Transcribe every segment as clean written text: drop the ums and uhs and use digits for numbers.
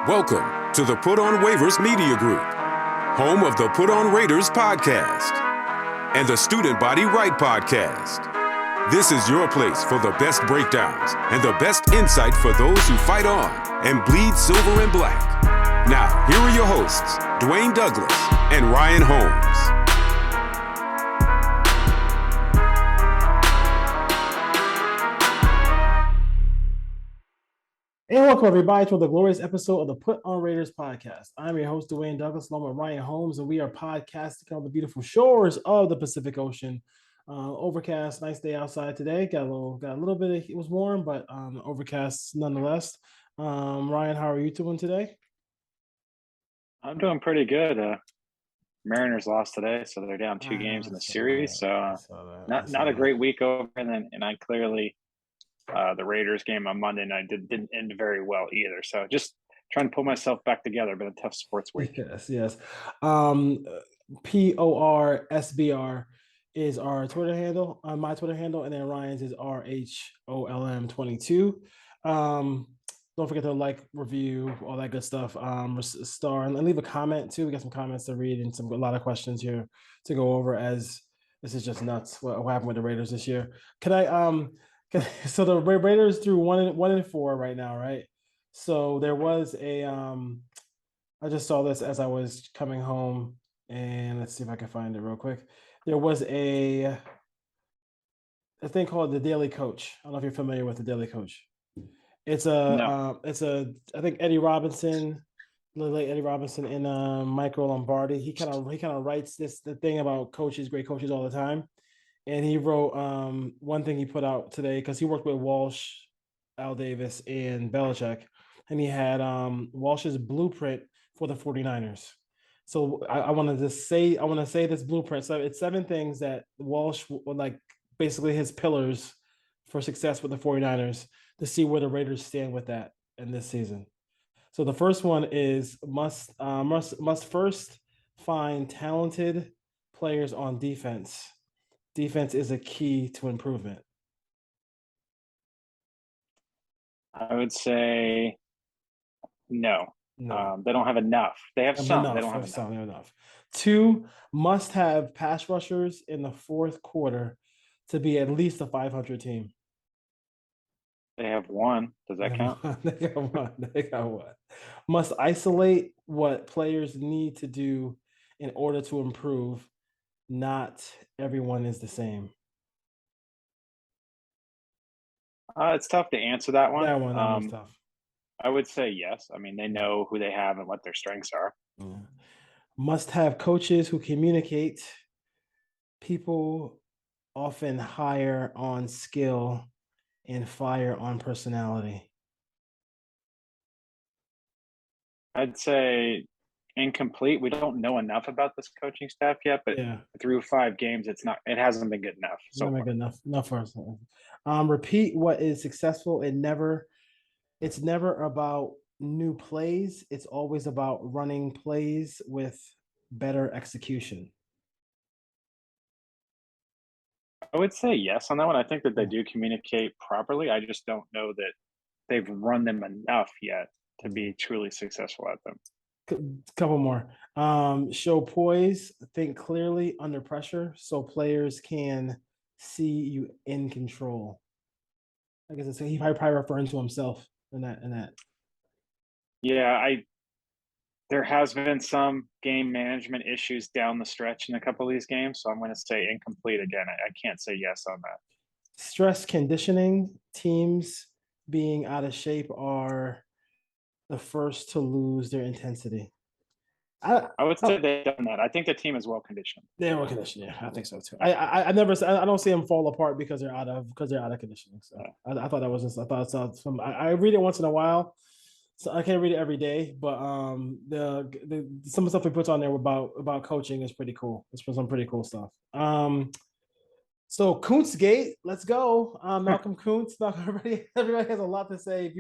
Welcome to the Put on Waivers Media Group, home of the Put on Raiders podcast and the Student Body Right podcast. This is your place for the best breakdowns and the best insight for those who fight on and bleed silver and black. Now, here are your hosts, Dwayne Douglas and Ryan Holmes. And welcome everybody to the glorious episode of the Put on Raiders podcast. I'm your host, Dwayne Douglas, along with Ryan Holmes, and we are podcasting on the beautiful shores of the Pacific Ocean. Overcast, nice day outside today. Got a little bit of, it was warm, but overcast nonetheless. Ryan, how are you doing today? I'm doing pretty good. Mariners lost today, so they're down two games in the series. So not a great week over, and I clearly. The Raiders game on Monday night didn't end very well either. So just trying to pull myself back together, but a tough sports week. Yes. PORSBR is our Twitter handle, my Twitter handle, and then Ryan's is RHOLM22. Don't forget to like, review, all that good stuff. Star and leave a comment too. We got some comments to read and a lot of questions here to go over, as this is just nuts what happened with the Raiders this year. So the Raiders threw 1-4 right now, right? So there was a I just saw this as I was coming home, and let's see if I can find it real quick. There was a thing called the Daily Coach. I don't know if you're familiar with the Daily Coach. It's I think Eddie Robinson, the late Eddie Robinson, and Michael Lombardi. He kind of writes the thing about coaches, great coaches all the time. And he wrote one thing he put out today, because he worked with Walsh, Al Davis, and Belichick. And he had Walsh's blueprint for the 49ers. So I want to say this blueprint. So it's 7 things that Walsh would like, basically his pillars for success with the 49ers, to see where the Raiders stand with that in this season. So the first one is must first find talented players on defense. Defense is a key to improvement. I would say no. They don't have enough. They have some. They don't have enough. 2, must have pass rushers in the fourth quarter to be at least a 500 team. They have 1. Does that count? They got one. Must isolate what players need to do in order to improve. Not everyone is the same. It's tough to answer that one. That one's tough. I would say yes. I mean, they know who they have and what their strengths are. Yeah. Must have coaches who communicate. People often hire on skill and fire on personality. I'd say incomplete. We don't know enough about this coaching staff yet, but through 5 games, it hasn't been good enough. So good enough for us. Repeat what is successful. It's never about new plays. It's always about running plays with better execution. I would say yes on that one. I think that they do communicate properly. I just don't know that they've run them enough yet to be truly successful at them. Couple more. Show poise, think clearly under pressure, so players can see you in control. I guess he probably referring to himself in that. Yeah, there has been some game management issues down the stretch in a couple of these games, so I'm going to say incomplete again. I can't say yes on that. Stress conditioning, teams being out of shape are the first to lose their intensity. I would say they've done that. I think the team is well conditioned. They're well conditioned. Yeah, I think so too. I don't see them fall apart because they're out of conditioning. So I thought that was just, I read it once in a while, so I can't read it every day. But some of the stuff we put on there about coaching is pretty cool. It's some pretty cool stuff. So KoonceGate, let's go. Malcolm Koonce. Everybody has a lot to say.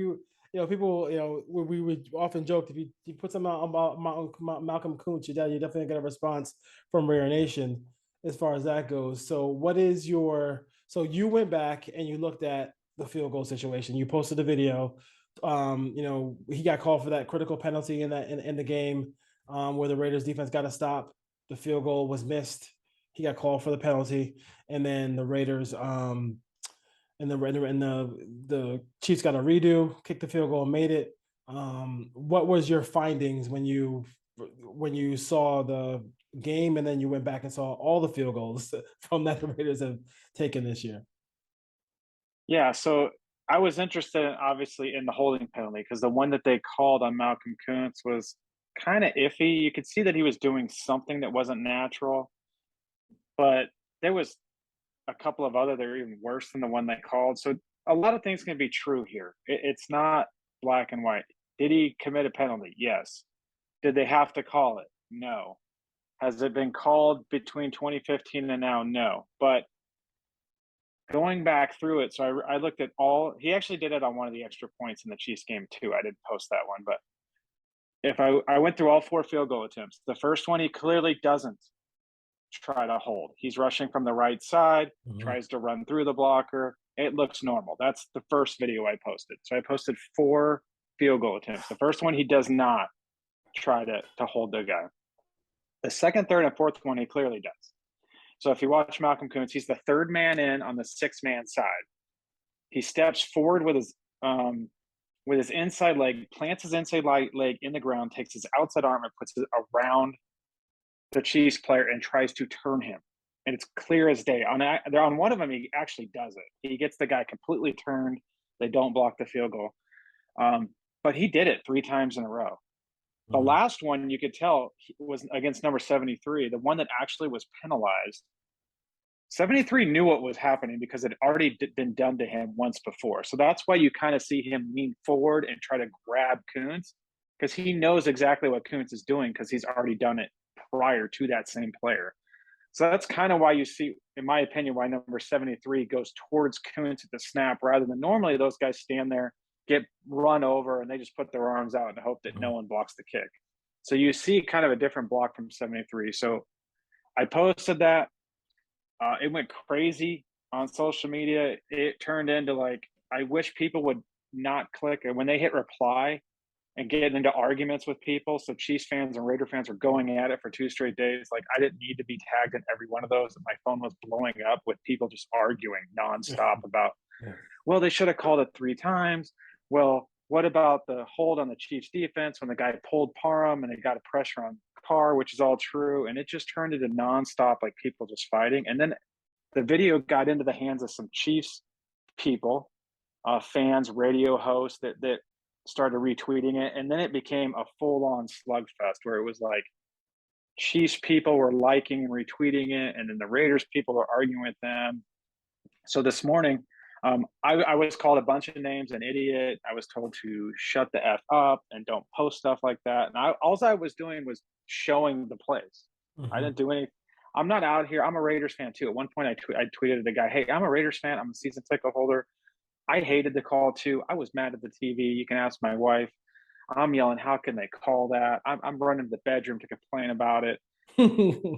If people, we would often joke, if you put something out about Malcolm Koonce, you're definitely get a response from Raider Nation as far as that goes. So so you went back and you looked at the field goal situation. You posted a video He got called for that critical penalty in the game where the Raiders defense got a stop. The field goal was missed. He got called for the penalty, and then the Raiders and the Chiefs got a redo, kicked the field goal, made it. What was your findings when you saw the game, and then you went back and saw all the field goals from that the Raiders have taken this year? Yeah, so I was interested, obviously, in the holding penalty because the one that they called on Malcolm Kuntz was kind of iffy. You could see that he was doing something that wasn't natural, but there was a couple of other that are even worse than the one they called. So a lot of things can be true here. It's not black and white. Did he commit a penalty? Yes. Did they have to call it? No. Has it been called between 2015 and now? No. But going back through it, so I looked at he actually did it on one of the extra points in the Chiefs game too. I didn't post that one, but if I went through all 4 field goal attempts, the first one he clearly doesn't try to hold. He's rushing from the right side, tries to run through the blocker. It looks normal. That's the first video I posted. So I posted 4 field goal attempts. The first one, he does not try to hold the guy. The second, third, and fourth one, he clearly does. So if you watch Malcolm Kuntz, he's the third man in on the 6-man side. He steps forward with his inside leg, plants his inside leg in the ground, takes his outside arm and puts it around the Chiefs player and tries to turn him. And it's clear as day. On one of them, he actually does it. He gets the guy completely turned. They don't block the field goal. But he did it 3 times in a row. The last one, you could tell, was against number 73, the one that actually was penalized. 73 knew what was happening because it had already been done to him once before. So that's why you kind of see him lean forward and try to grab Kuntz, because he knows exactly what Kuntz is doing because he's already done it prior to that same player. So that's kind of why you see, in my opinion, why number 73 goes towards Kuntz at the snap rather than normally those guys stand there, get run over, and they just put their arms out and hope that no one blocks the kick. So you see kind of a different block from 73. So I posted that. It went crazy on social media. It turned into I wish people would not click. And when they hit reply and get into arguments with people, so Chiefs fans and Raider fans are going at it for 2 straight days. I didn't need to be tagged in every one of those. And my phone was blowing up with people just arguing nonstop about, well, they should have called it 3 times. Well, what about the hold on the Chiefs defense when the guy pulled Parham and they got a pressure on Carr, which is all true. And it just turned into nonstop, people just fighting. And then the video got into the hands of some Chiefs people, fans, radio hosts that started retweeting it. And then it became a full-on slugfest where it was Chiefs people were liking and retweeting it, and then the Raiders people were arguing with them. So this morning, I was called a bunch of names, an idiot. I was told to shut the F up and don't post stuff like that. And all I was doing was showing the plays. I didn't do anything. I'm not out here. I'm a Raiders fan too. At one point, I tweeted to the guy, hey, I'm a Raiders fan. I'm a season ticket holder. I hated the call too. I was mad at the TV. You can ask my wife. I'm yelling, how can they call that? I'm running to the bedroom to complain about it.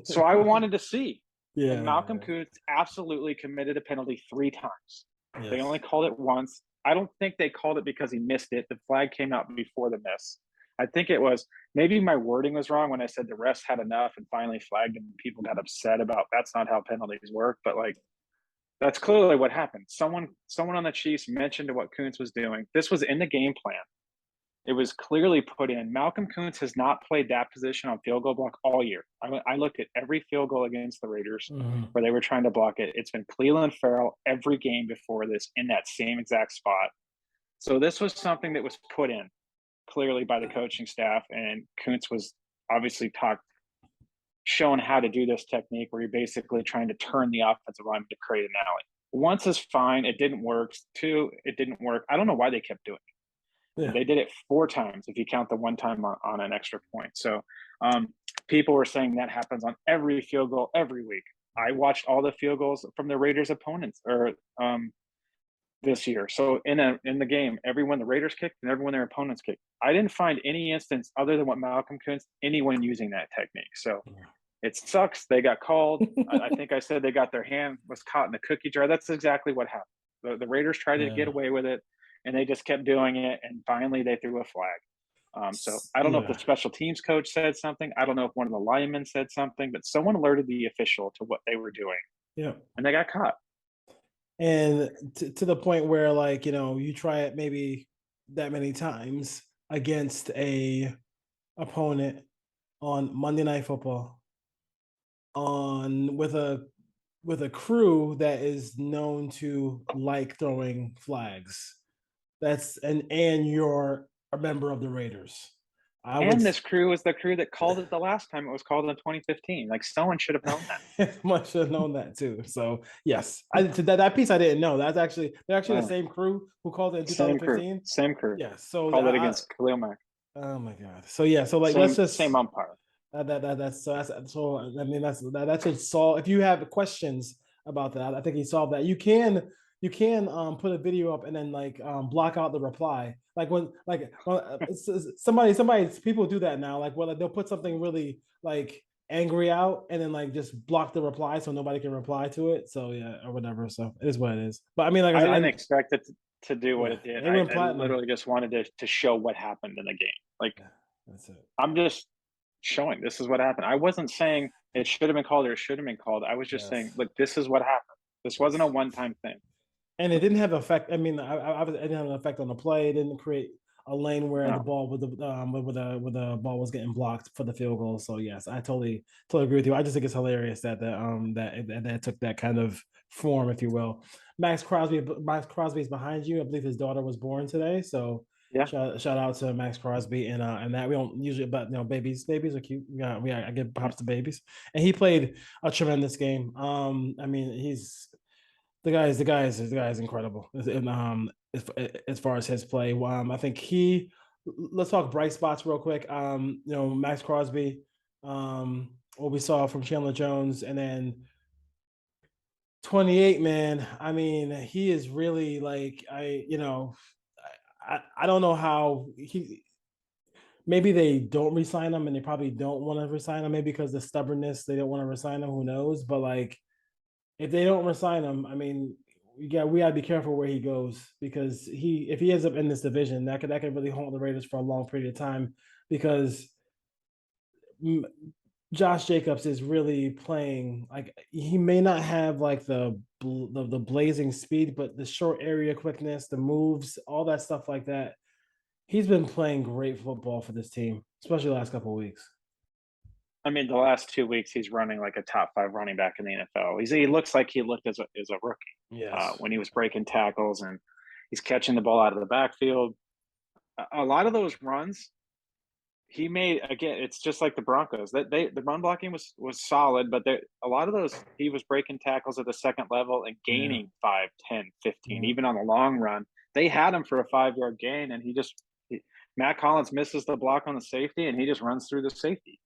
So I wanted to see. Yeah. And Malcolm Kuntz absolutely committed a penalty 3 times. Yes. They only called it once. I don't think they called it because he missed it. The flag came out before the miss. I think it was, maybe my wording was wrong when I said the refs had enough and finally flagged him. People got upset about that's not how penalties work. But that's clearly what happened. Someone on the Chiefs mentioned what Kuntz was doing. This was in the game plan. It was clearly put in. Malcolm Kuntz has not played that position on field goal block all year. I looked at every field goal against the Raiders where they were trying to block it. It's been Cleveland Farrell every game before this in that same exact spot. So this was something that was put in clearly by the coaching staff, and Kuntz was obviously shown how to do this technique where you're basically trying to turn the offensive line to create an alley. Once is fine. It didn't work. 2, it didn't work. I don't know why they kept doing it. Yeah. They did it 4 times if you count the one time on an extra point. So people were saying that happens on every field goal every week. I watched all the field goals from the Raiders' opponents this year. So in the game, everyone the Raiders kicked and everyone their opponents kicked. I didn't find any instance other than what Malcolm Kuntz, anyone using that technique. So it sucks. They got called. I think I said they got their hand was caught in the cookie jar. That's exactly what happened. The Raiders tried to get away with it. and they just kept doing it. And finally, they threw a flag. So I don't know if the special teams coach said something. I don't know if one of the linemen said something, but someone alerted the official to what they were doing. Yeah. And they got caught. And to the point where, like, you try it maybe that many times against a opponent on Monday Night Football with a crew that is known to like throwing flags. And you're a member of the Raiders. This crew was the crew that called it the last time it was called in 2015. Like, someone should have known that. Someone should have known that too. So yes, that piece I didn't know. They're actually the same crew who called it in 2015. Same crew. Yeah. So called it against Khalil Mack. Oh my god. So yeah. So like, let's just same umpire. That should solve. If you have questions about that, I think he solved that. You can put a video up and then block out the reply. Like when people do that now. Like, well, they'll put something really angry out and then just block the reply so nobody can reply to it. So yeah, or whatever. So it is what it is. But I mean, I didn't expect it to do what it did. I literally just wanted to show what happened in the game. That's it. I'm just showing this is what happened. I wasn't saying it should have been called or it should have been called. I was just saying, look, this is what happened. This wasn't a one-time thing. And it didn't have effect. I mean, it didn't have an effect on the play. It didn't create a lane where the ball with the ball was getting blocked for the field goal. So yes, I totally agree with you. I just think it's hilarious that that took that kind of form, if you will. Maxx Crosby's behind you. I believe his daughter was born today. So yeah, shout out to Maxx Crosby and that we don't usually, but babies are cute. I give props to babies, and he played a tremendous game. I mean, the guy is incredible. And as far as his play, I think let's talk bright spots real quick. Maxx Crosby, what we saw from Chandler Jones, and then 28, man. I mean, he is really I don't know how maybe they don't resign him and they probably don't want to resign him, maybe because the stubbornness, they don't want to resign him, who knows? But if they don't resign him, I mean, we gotta be careful where he goes, because if he ends up in this division, that could really haunt the Raiders for a long period of time, because Josh Jacobs is really playing he may not have the blazing speed, but the short area quickness, the moves, all that stuff like that. He's been playing great football for this team, especially the last couple of weeks. I mean, the last 2 weeks he's running like a top 5 running back in the NFL. He looks like he looked as a rookie. Yes. When he was breaking tackles and he's catching the ball out of the backfield. A lot of those runs he made, again, it's just like the Broncos. The run blocking was solid, but a lot of those he was breaking tackles at the second level and gaining 5, 10, 15, even on the long run. They had him for a 5-yard gain, and Matt Collins misses the block on the safety, and he just runs through the safety.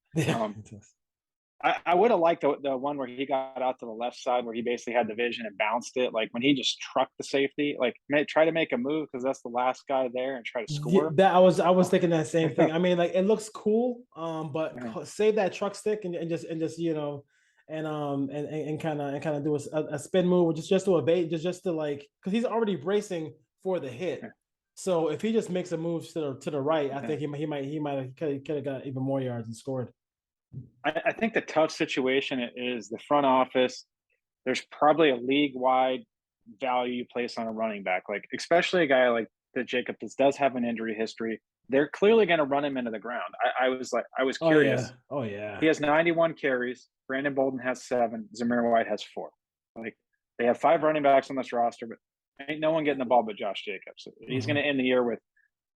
I would have liked the one where he got out to the left side, where he basically had the vision and bounced it. Like when he just trucked the safety, try to make a move because that's the last guy there and try to score. I was thinking that same thing. I mean, it looks cool, but save that truck stick and just and kind of do a spin move, just to abate, just to because he's already bracing for the hit. So if he just makes a move to the right, I think he could have got even more yards and scored. I think the tough situation is the front office. There's probably a league-wide value you place on a running back, especially a guy like the Jacobs does have an injury history. They're clearly going to run him into the ground. I was curious. Oh yeah. He has 91 carries. Brandon Bolden has 7. Zamir White has 4. They have 5 running backs on this roster, but ain't no one getting the ball but Josh Jacobs. He's going to end the year with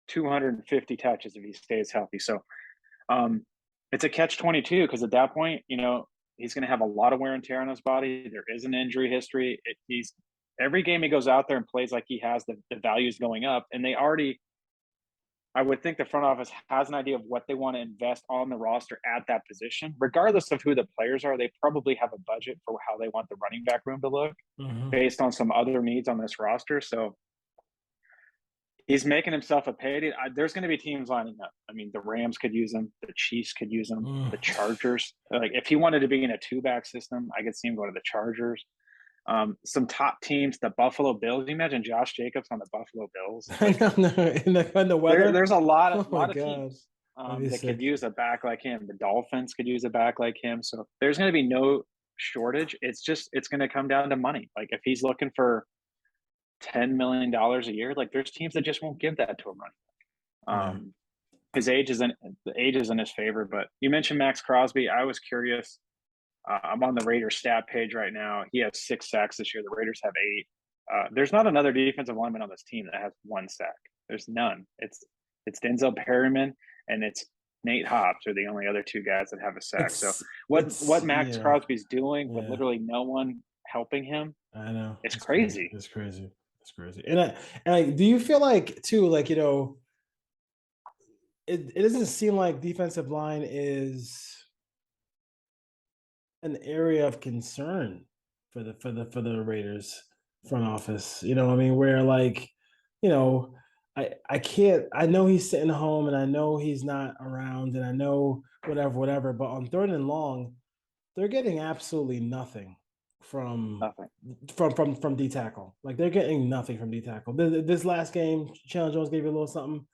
250 touches if he stays healthy. So, it's a catch-22 because at that point, he's going to have a lot of wear and tear on his body. There is an injury history. Every game he goes out there and plays like he has, the value is going up. And I would think the front office has an idea of what they want to invest on the roster at that position. Regardless of who the players are, they probably have a budget for how they want the running back room to look based on some other needs on this roster. So he's making himself a payday. There's going to be teams lining up. I mean, the Rams could use him. The Chiefs could use him. The Chargers. If he wanted to be in a 2-back system, I could see him go to the Chargers. Some top teams, the Buffalo Bills. You imagine Josh Jacobs on the Buffalo Bills? I know, no, in the weather. There's a lot Oh my of God. teams That'd that be could sick. use a back like him. The Dolphins could use a back like him. So there's going to be no shortage. It's going to come down to money. Like if he's looking for $10 million a year, like there's teams that just won't give that to him running. Yeah. His age isn't in his favor. But you mentioned Maxx Crosby. I was curious. I'm on the Raiders stat page right now. He has 6 sacks this year. The Raiders have 8. There's not another defensive lineman on this team that has 1 sack. There's none. It's Denzel Perryman and it's Nate Hobbs are the only other 2 guys that have a sack. So what Maxx Crosby's doing with literally no one helping him, I know, it's crazy. It's crazy. It's crazy. And do you feel like too, like, you know, it doesn't seem like defensive line is an area of concern for the Raiders front office. You know what I mean? Where, like, you know, I know he's sitting home and I know he's not around and I know whatever, but on 3rd and long, they're getting absolutely nothing from D tackle. Like they're getting nothing from D tackle. This last game, Chandler Jones gave you a little something,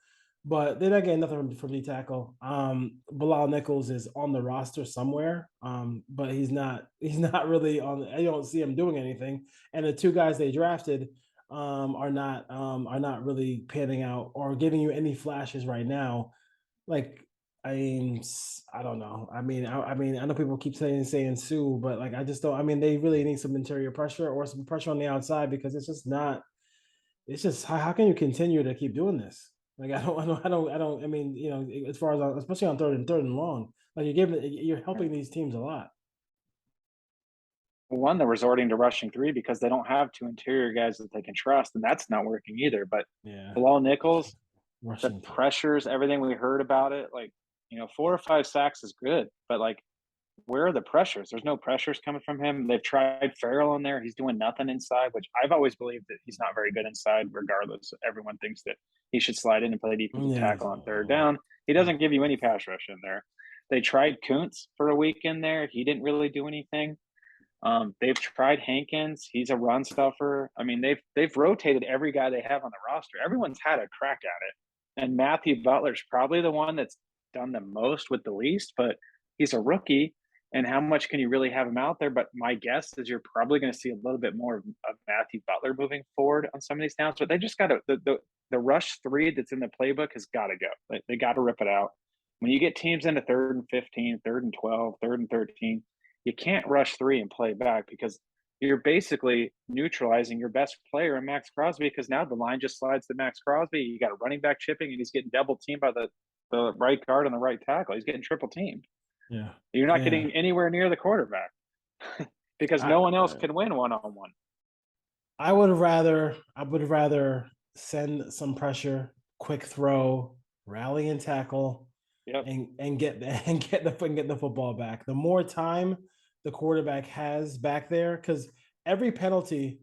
but they're not getting nothing from D tackle. Bilal Nichols is on the roster somewhere, but he's not really on. I don't see him doing anything. And the 2 guys they drafted are not really panning out or giving you any flashes right now. Like, I mean, I don't know. I mean, I know people keep saying Sue, but like, I just don't. I mean, they really need some interior pressure or some pressure on the outside because it's just not. It's just how can you continue to keep doing this? Like, I don't. I mean, you know, as far as especially on third and long, like you're helping these teams a lot. One, they're resorting to rushing 3 because they don't have 2 interior guys that they can trust, and that's not working either. But Bilal Nichols, the pressures, everything we heard about it, like, you know, 4 or 5 sacks is good, but like, where are the pressures? There's no pressures coming from him. They've tried Farrell in there. He's doing nothing inside, which I've always believed that he's not very good inside, regardless. Everyone thinks that he should slide in and play defensive tackle on 3rd down. He doesn't give you any pass rush in there. They tried Koonce for a week in there. He didn't really do anything. They've tried Hankins. He's a run stuffer. I mean, they've rotated every guy they have on the roster. Everyone's had a crack at it. And Matthew Butler's probably the one that's done the most with the least, but he's a rookie. And how much can you really have him out there? But my guess is you're probably going to see a little bit more of Matthew Butler moving forward on some of these downs. But they just got to the rush 3 that's in the playbook has got to go. They got to rip it out. When you get teams into 3rd and 15, 3rd and 12, 3rd and 13, you can't rush 3 and play back because you're basically neutralizing your best player in Maxx Crosby because now the line just slides to Maxx Crosby. You got a running back chipping and he's getting double teamed by the right guard and the right tackle. He's getting triple teamed. Yeah. You're not getting anywhere near the quarterback because no one else can win one-on-one. I would rather send some pressure, quick throw, rally and tackle, and get the football back. The more time the quarterback has back there, because every penalty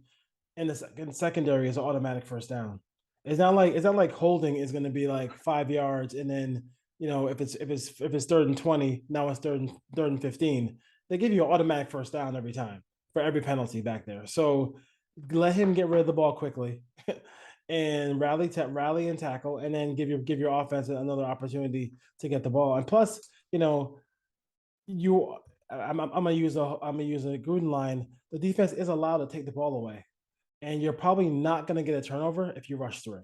in the secondary is an automatic 1st down. It's not like holding is going to be like 5 yards and then, you know, if it's 3rd and 20, now it's 3rd and 15. They give you an automatic 1st down every time for every penalty back there. So let him get rid of the ball quickly and rally and tackle, and then give your offense another opportunity to get the ball. And plus, you know, I'm gonna use a Gruden line. The defense is allowed to take the ball away, and you're probably not gonna get a turnover if you rush 3.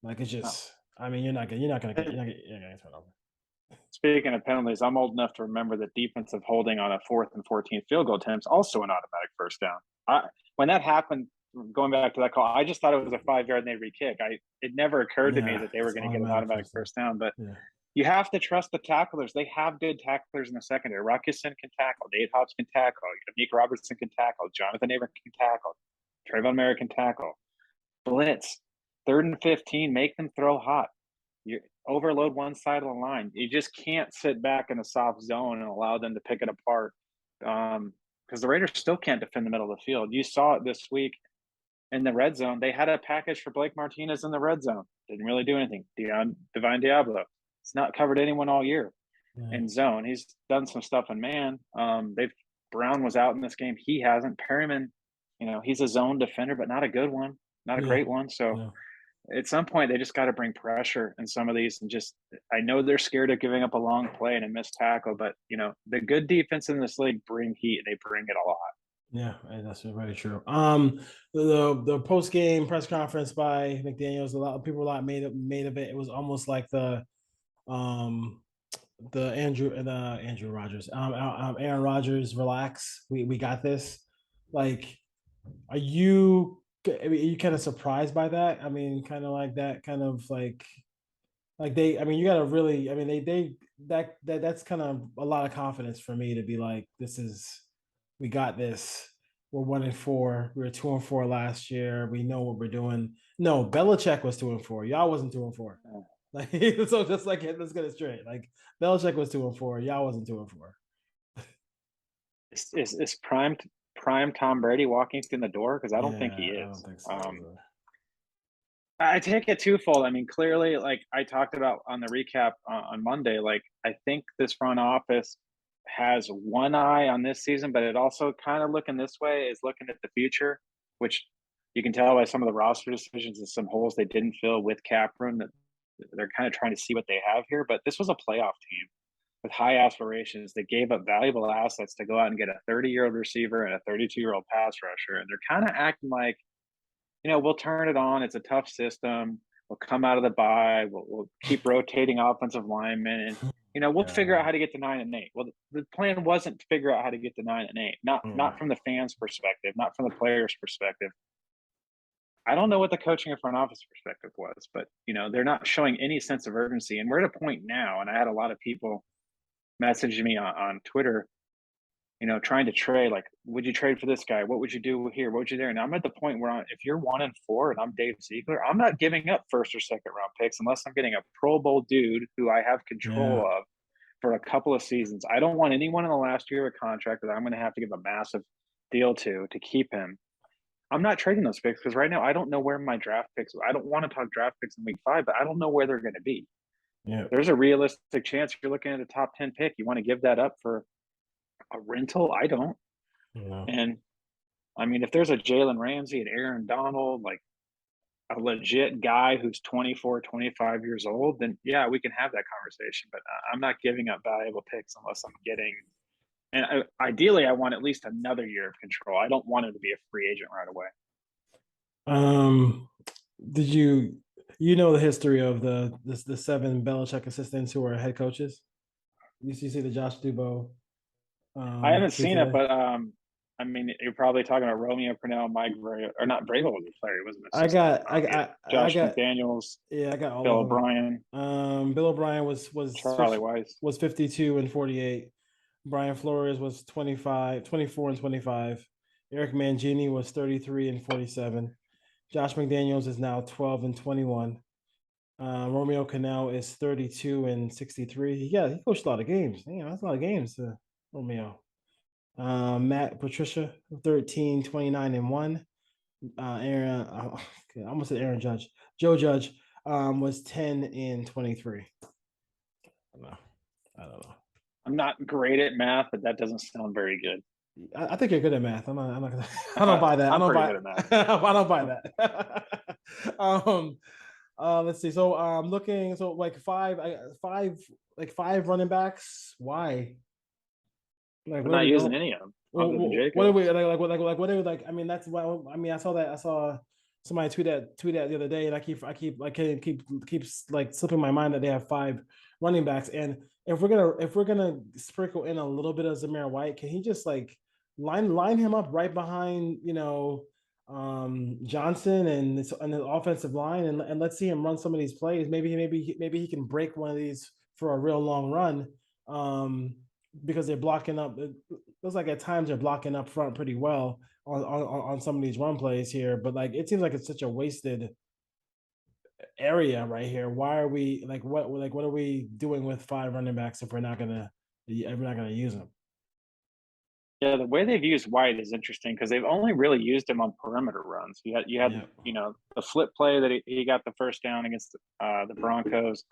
Like, it's just. I mean, you're not gonna get a turnover. Speaking of penalties, I'm old enough to remember that defensive holding on a 4th and 14 field goal attempt also an automatic 1st down. When that happened, going back to that call, I just thought it was a 5-yard Navy kick. It never occurred to me that they were going to get an automatic 1st down. But you have to trust the tacklers. They have good tacklers in the secondary. Ruckuson can tackle. Nate Hobbs can tackle. Amik Robertson can tackle. Jonathan Abram can tackle. Trayvon Merritt can tackle. Blitz. 3rd and 15, make them throw hot. You overload one side of the line. You just can't sit back in a soft zone and allow them to pick it apart because the Raiders still can't defend the middle of the field. You saw it this week in the red zone. They had a package for Blake Martinez in the red zone. Didn't really do anything. Divine Diablo. It's not covered anyone all year in zone. He's done some stuff in man. Brown was out in this game. He hasn't. Perryman he's a zone defender, but not a good one, not a Yeah. great one. So Yeah. at some point, they just got to bring pressure in some of these, and I know they're scared of giving up a long play and a missed tackle, but the good defense in this league bring heat, and they bring it a lot. Yeah, that's very true. The post game press conference by McDaniels, a lot of people made of it. It was almost like the Andrew Rogers, Aaron Rodgers, relax. We got this. Like, are you kind of surprised by that? I mean, kind of like that, kind of like they. I mean, you got to really. I mean, that's kind of a lot of confidence for me to be like, we got this. We're 1-4. We were 2-4 last year. We know what we're doing. No, Belichick was 2-4. Y'all wasn't 2-4. Like, so just like, let's get it straight. Like, Belichick was 2-4. Y'all wasn't 2-4. Is prime Tom Brady walking through the door? Because I don't think he is. I don't think so. I take it twofold. I mean, clearly, like I talked about on the recap on Monday, like I think this front office has one eye on this season, but it also kind of looking this way is looking at the future, which you can tell by some of the roster decisions and some holes they didn't fill with cap room, that they're kind of trying to see what they have here. But this was a playoff team with high aspirations. They gave up valuable assets to go out and get a 30-year-old receiver and a 32-year-old pass rusher, and they're kind of acting like, we'll turn it on. It's a tough system. We'll come out of the bye. We'll keep rotating offensive linemen, and we'll figure out how to get to 9-8. Well, the plan wasn't to figure out how to get to 9-8. Not from the fans' perspective, not from the players' perspective. I don't know what the coaching and front office perspective was, but they're not showing any sense of urgency. And we're at a point now, and I had a lot of people message me on Twitter, trying to trade, like, would you trade for this guy? What would you do here? What would you do there? And I'm at the point where if you're 1-4 and I'm Dave Ziegler, I'm not giving up first or second round picks unless I'm getting a Pro Bowl dude who I have control of for a couple of seasons. I don't want anyone in the last year of a contract that I'm going to have to give a massive deal to keep him. I'm not trading those picks because right now I don't know where my draft picks. I don't want to talk draft picks in week 5, but I don't know where they're going to be. Yeah. There's a realistic chance if you're looking at a top 10 pick, you want to give that up for a rental? I don't. Yeah. And I mean, if there's a Jalen Ramsey and Aaron Donald, like a legit guy who's 24, 25 years old, then yeah, we can have that conversation. But I'm not giving up valuable picks unless I'm getting, and ideally I want at least another year of control. I don't want him to be a free agent right away. Did you the history of the 7 Belichick assistants who are head coaches? You see the Josh Dubow? I haven't seen it, but I mean, you're probably talking about Romeo Purnell, Mike Vrabel, or not Vrabel was a player. He wasn't an assistant. Josh McDaniels. Yeah, I got all Bill of them. O'Brien. Bill O'Brien was Charlie Weiss was 52 and 48. Brian Flores was 24 and 25. Eric Mangini was 33 and 47. Josh McDaniels is now 12 and 21. Romeo Cannell is 32 and 63. Yeah, he coached a lot of games. That's a lot of games, Romeo. Matt Patricia, 13, 29 and 1. Aaron, I almost said Aaron Judge. Joe Judge was 10 and 23. I don't know. I'm not great at math, but that doesn't sound very good. I think you're good at math. I'm not gonna, I don't buy that. I'm pretty good at math. I don't buy that. Let's see. So looking, so like five running backs. Why? Like, we're not using any of them. What are we like? What are we like? I mean, that's why. I mean, I saw somebody tweet that the other day, and I keep like slipping my mind that they have 5 running backs. And if we're gonna sprinkle in a little bit of Zamir White, can he just like line him up right behind Johnson and the offensive line, and let's see him run some of these plays. Maybe he can break one of these for a real long run. Because they're blocking up. It looks like at times they're blocking up front pretty well on some of these run plays here. But like, it seems like it's such a wasted area right here. Why are we what are we doing with 5 running backs if we're not gonna use them? Yeah, the way they've used White is interesting because they've only really used him on perimeter runs. You had the flip play that he got the first down against the Broncos.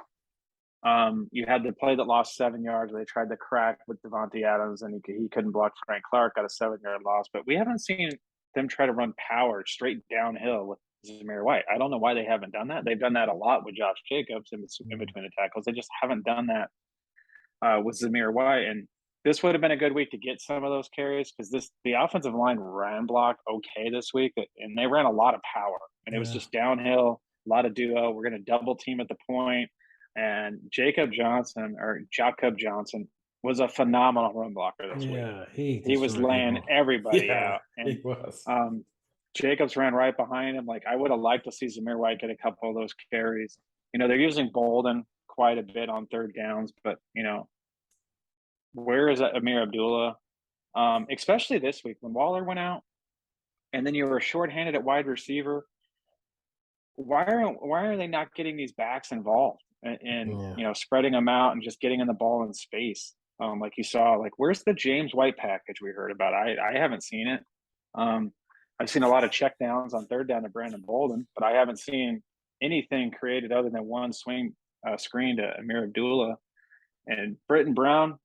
You had the play that lost 7 yards where they tried to crack with Devontae Adams and he couldn't block Frank Clark, got a 7-yard loss. But we haven't seen them try to run power straight downhill with Zamir White. I don't know why they haven't done that. They've done that a lot with Josh Jacobs in between the tackles. They just haven't done that with Zamir White. And this would have been a good week to get some of those carries because the offensive line ran block okay this week, and they ran a lot of power. And it was just downhill, a lot of duo. We're going to double team at the point. And Jacob Johnson was a phenomenal run blocker this week. He was laying everybody out. And he was. Jacobs ran right behind him. Like, I would have liked to see Zamir White get a couple of those carries. You know, they're using Bolden quite a bit on third downs, but, you know, where is Amir Abdullah? Especially this week when Waller went out and then you were shorthanded at wide receiver. Why are they not getting these backs involved and you know, spreading them out and just getting in the ball in space? Like you saw, like, where's the James White package we heard about? I haven't seen it. I've seen a lot of check downs on third down to Brandon Bolden, but I haven't seen anything created other than one swing screen to Amir Abdullah. And Britton Brown,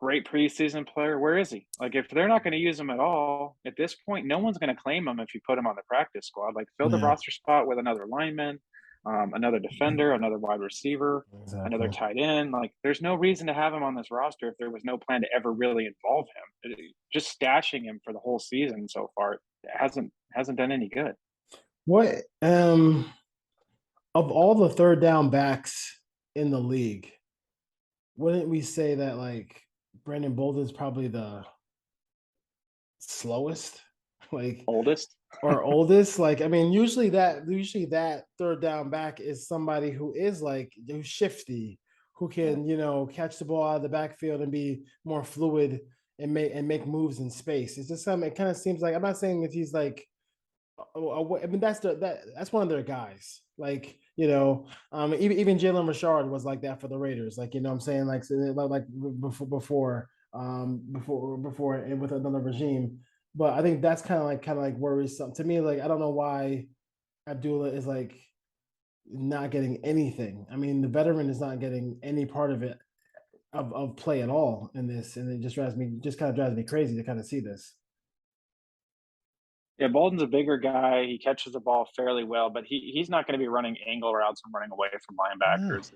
great preseason player. Where is he? Like, if they're not going to use him at all, at this point, no one's going to claim him if you put him on the practice squad. Like, fill the roster spot with another lineman, another defender, another wide receiver, another tight end. Like, there's no reason to have him on this roster if there was no plan to ever really involve him. Just stashing him for the whole season so far hasn't done any good. What of all the third down backs in the league, wouldn't we say that, like, Brandon Bolden's probably the slowest, like oldest? Like, I mean, usually that third down back is somebody who is like, who's shifty, who can, you know, catch the ball out of the backfield and be more fluid and make moves in space. It's just something. It kind of seems like, I'm not saying if he's like, I mean, that's one of their guys. Like, you know, even Jalen Richard was like that for the Raiders. Like, you know what I'm saying? Like before and with another regime. But I think that's kind of like worrisome to me. Like, I don't know why Abdullah is like not getting anything. I mean, the veteran is not getting any part of it of play at all in this, and it just kind of drives me crazy to kind of see this. Yeah, Bolden's a bigger guy. He catches the ball fairly well, but he's not going to be running angle routes and running away from linebackers.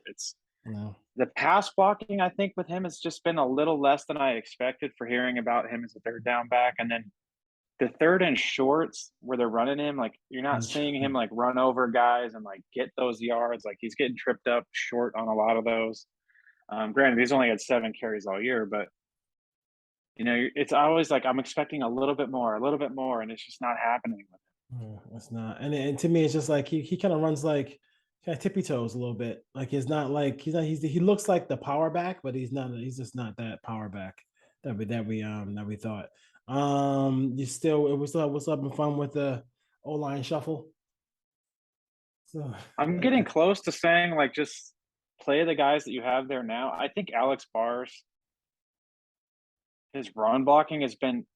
The pass blocking, I think, with him has just been a little less than I expected for hearing about him as a third down back. And then the third and shorts where they're running him, like, you're not seeing him like run over guys and like get those yards. Like, he's getting tripped up short on a lot of those. Granted, he's only had 7 carries all year, but you know, it's always like I'm expecting a little bit more, and it's just not happening with him. It's not, and to me, it's just like he kind of runs like kind of tippy toes a little bit. Like, he looks like the power back, but he's not. He's just not that power back that we thought. We're still having fun with the O-line shuffle. So I'm getting close to saying, like, just play the guys that you have there now. I think Alex Bars, his run blocking has been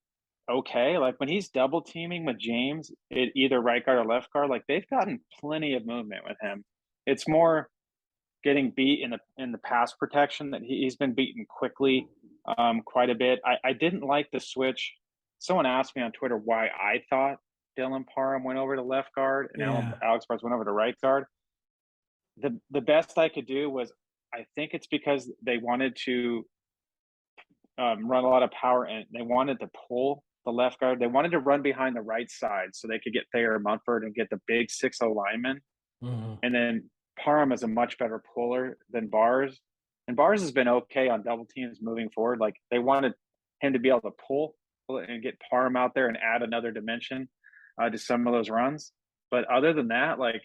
okay. Like, when he's double teaming with James at either right guard or left guard, like, they've gotten plenty of movement with him. It's more getting beat in the pass protection that he's been beaten quickly quite a bit. I didn't like the switch. Someone asked me on Twitter why I thought Dylan Parham went over to left guard and Alex Bars went over to right guard. The best I could do was, I think it's because they wanted to run a lot of power, and they wanted to pull the left guard. They wanted to run behind the right side so they could get Thayer Munford and get the big 6'0" lineman. And then Parham is a much better puller than Bars. And Bars has been okay on double teams moving forward. Like, they wanted him to be able to pull and get Parham out there and add another dimension to some of those runs. But other than that, like,